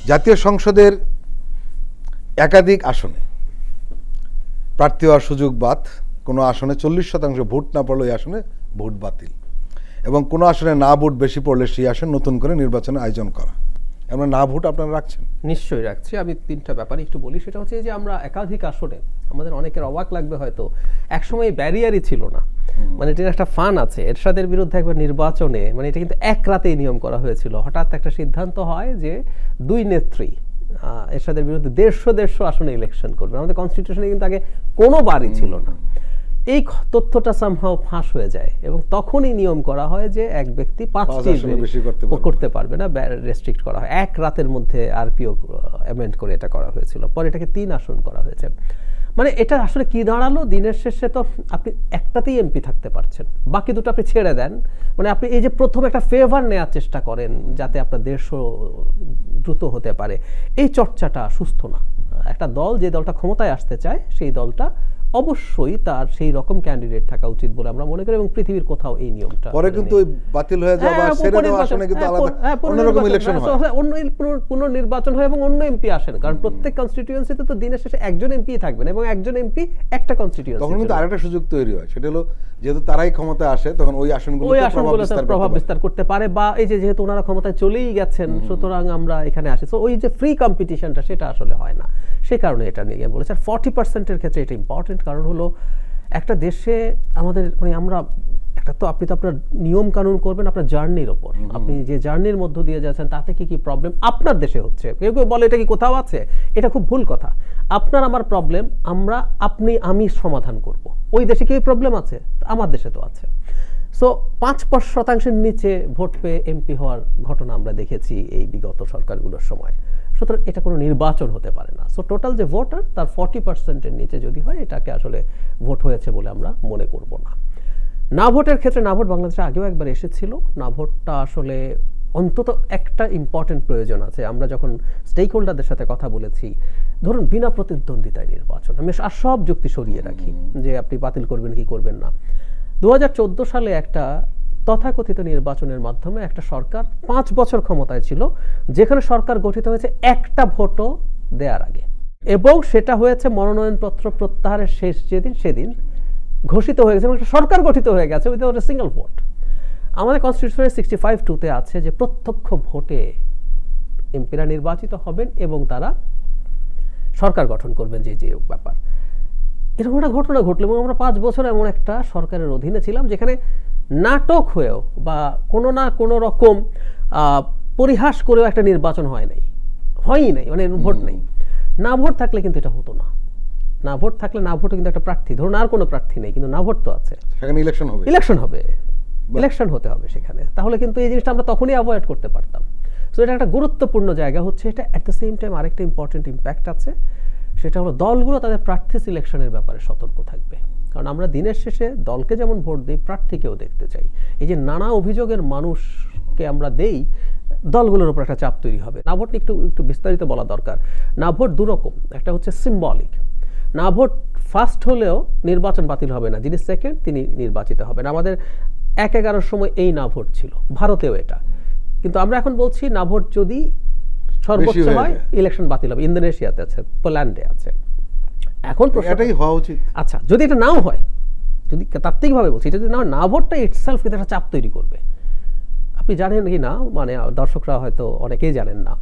জাতীয় সংসদের একাধিক আসনে প্রার্থী হওয়ার সুযোগ বাদ, কোনো আসনে 40% ভোট না পড়লে ওই আসনে ভোট বাতিল, এবং কোনো আসনে না ভোট বেশি পড়লে সেই আসনে নতুন করে নির্বাচনের আয়োজন করা। আমরা না ভোট আপনারা রাখছেন? নিশ্চয়ই রাখছি। আমি তিনটা ব্যাপারে একটু বলি। সেটা হচ্ছে যে আমরা একাধিক আসনে, আমাদের অনেকের অবাক লাগবে হয়তো, একসময় ব্যারিয়ারই ছিল না, মানে এটার একটা ফান আছে। এরশাদের বিরুদ্ধে একবার নির্বাচনে, মানে এটা কিন্তু এক রাতেই নিয়ম করা হয়েছিল। হঠাৎ একটা সিদ্ধান্ত হয় যে দুই নেত্রী এরশাদের বিরুদ্ধে 150 আসনে ইলেকশন করবে। আমাদের কনস্টিটিউশনে কিন্তু আগে কোনোবারই ছিল না। এই তথ্যটা সামহাও ফাঁস হয়ে যায় এবং তখনই নিয়ম করা হয় যে এক ব্যক্তি 5টি করতে পারবে না, রেস্ট্রিক্ট করা হয়। এক রাতের মধ্যে আরপিও অ্যামেন্ড করে এটা করা হয়েছিল। পরে এটাকে 3 আসন করা হয়েছে। মানে এটা আসলে কি দাঁড়ালো, দিনের শেষে তো আপনি একটাতেই এমপি থাকতে পারছেন, বাকি দুটো আপনি ছেড়ে দেন। মানে আপনি এই যে প্রথম একটা ফেভার নেওয়ার চেষ্টা করেন যাতে আপনার দেশও দ্রুত হতে পারে, এই চর্চাটা সুস্থ না। একটা দল যে দলটা ক্ষমতায় আসতে চায় সেই দলটা অবশ্যই তার সেই রকম ক্যান্ডিডেট থাকা উচিত বলে আমরা মনে করি, এবং পৃথিবীর কোথাও এই নিয়মটা পরে কিন্তু ওই বাতিল হয়ে যাওয়া বা ছেড়ে দেওয়া আসনে কিন্তু আলাদা অন্যরকম ইলেকশন হয়, পুনর্নির্বাচন হয় এবং অন্য এমপি আসেন। কারণ প্রত্যেক কনস্টিটিউয়েন্সিতে তো দিনের শেষে একজন এমপি থাকবেন এবং একজন এমপি একটা কনস্টিটিউয়েন্সি। তখন কিন্তু আরেকটা সুযোগ তৈরি হয়, সেটা হলো যেহেতু তারাই ক্ষমতায় আসে তখন ওই আসনগুলোতে প্রভাব বিস্তার করতে পারে, বা এই যে যেহেতু ওনারা ক্ষমতায় চলেই গেছেন সুতরাং আমরা এখানে আসি। ওই যে ফ্রি কম্পিটিশনটা সেটা আসলে হয় না, সেই কারণে এটা নিয়ে বলেছে। আর 40%-এর ক্ষেত্রে এটা ইম্পর্টেন্ট, কারণ হলো একটা দেশে আমাদের, মানে আমরা একটা তো, আপনি তো আপনার নিয়ম কানুন করবেন আপনার জার্নির ওপর, আপনি যে জার্নির মধ্য দিয়ে যাচ্ছেন তাতে কি কি প্রবলেম আপনার দেশে হচ্ছে। কেউ কেউ বলে এটা কি কোথাও আছে, এটা খুব ভুল কথা। আপনার আমার প্রবলেম আমি সমাধান করব। ওই দেশে কি প্রবলেম আছে, আমার দেশে তো আছে। সো 5% নিচে ভোট পেয়ে এমপি হওয়ার ঘটনা আমরা দেখেছি এই বিগত সরকারগুলোর সময়। সুতরাং এটা কোনো নির্বাচন হতে পারে না। সো টোটাল যে ভোটার তার 40%-এর নিচে যদি হয় এটাকে আসলে ভোট হয়েছে বলে আমরা মনে করব না। না ভোটের ক্ষেত্রে, না ভোট বাংলাদেশে আগেও একবার এসেছিল। না ভোটটা আসলে অন্তত একটা ইম্পর্টেন্ট প্রয়োজন আছে। আমরা যখন স্টেক হোল্ডারদের সাথে কথা বলেছি, ধরুন বিনা প্রতিদ্বন্দ্বিতায় নির্বাচন, আমি আর সব যুক্তি সরিয়ে রাখি যে আপনি বাতিল করবেন কি করবেন না। 2014 সালে একটা তথাকথিত নির্বাচনের মাধ্যমে একটা সরকার 5 বছর ক্ষমতায় ছিল, যেখানে সরকার গঠিত হয়েছে একটা ভোটও দেওয়ার আগে, এবং সেটা হয়েছে মনোনয়নপত্র প্রত্যাহারের শেষ যেদিন সেদিন ঘোষিত হয়ে গেছে এবং একটা সরকার গঠিত হয়ে গেছে উইথআউট এ সিঙ্গেল ভোট। আমাদের কনস্টিটিউশনের 65(2)-তে আছে যে প্রত্যক্ষ ভোটে এমপিরা নির্বাচিত হবেন এবং তারা সরকার গঠন করবেন, যে যে ব্যাপার। এরকম একটা ঘটনা ঘটলো এবং আমরা 5 বছর এমন একটা সরকারের অধীনে ছিলাম যেখানে নাটক হয়েও বা কোনো না কোনো রকম পরিহাস করেও একটা নির্বাচন হয়ই নাই, মানে ভোট নেই। না ভোট থাকলে কিন্তু এটা হতো না। না ভোট থাকলে, না ভোটে কিন্তু একটা প্রার্থী, ধরুন আর কোনো প্রার্থী নেই কিন্তু না ভোট তো আছে, সেখানে ইলেকশন হতে হবে সেখানে। তাহলে কিন্তু এই জিনিসটা আমরা তখনই অ্যাভয়েড করতে পারতাম। সো এটা একটা গুরুত্বপূর্ণ জায়গা হচ্ছে এটা। অ্যাট দ্য সেম টাইম আরেকটা ইম্পর্টেন্ট ইম্প্যাক্ট আছে, সেটা হলো দলগুলো তাদের প্রার্থী সিলেকশনের ব্যাপারে সতর্ক থাকবে। কারণ আমরা দিনের শেষে দলকে যেমন ভোট দিই, প্রার্থীকেও দেখতে চাই। এই যে নানা অভিযোগের মানুষকে আমরা দেই, দলগুলোর উপর একটা চাপ তৈরি হবে। না ভোট একটু বিস্তারিত বলা দরকার। না ভোট দুরকম, একটা হচ্ছে সিম্বলিক। না ভোট ফার্স্ট হলেও নির্বাচন বাতিল হবে না, যিনি সেকেন্ড তিনি নির্বাচিত হবেন। আমাদের 1-11 সময় এই না ভোট ছিল, ভারতেও এটা। কিন্তু আমরা এখন বলছি না ভোট যদি সর্বোচ্চ হয় ইলেকশন বাতিল হবে। ইন্দোনেশিয়াতে আছে, পোল্যান্ডে আছে। এখন এটাই হওয়া উচিত। আচ্ছা, যদি এটা নাও হয়, যদি তাত্ত্বিকভাবে বলছি, এটা যদি না ভোটটা ইটসেলফ কিন্তু একটা চাপ তৈরি করবে। আপনি জানেন কি না, মানে দর্শকরা হয়তো অনেকেই জানেন না,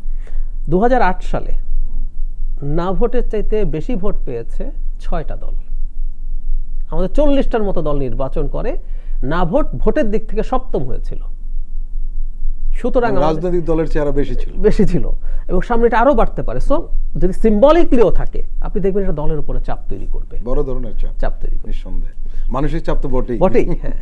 2008 সালে না ভোটের চাইতে বেশি ভোট পেয়েছে 6টা দল। আমাদের 40টার মতো দল নির্বাচন করে, না ভোটের দিক থেকে সপ্তম হয়েছিল। সুতরাং রাজনৈতিক দলের চেহারা বেশি ছিল এবং সামনে এটা আরো বাড়তে পারে। সো যদি সিম্বলিকলিও থাকে, আপনি দেখবেন এটা দলের উপরে চাপ তৈরি করবে, বড় ধরনের চাপ তৈরি করবে, নিঃসন্দেহে মানসিক চাপ তো বটেই। হ্যাঁ।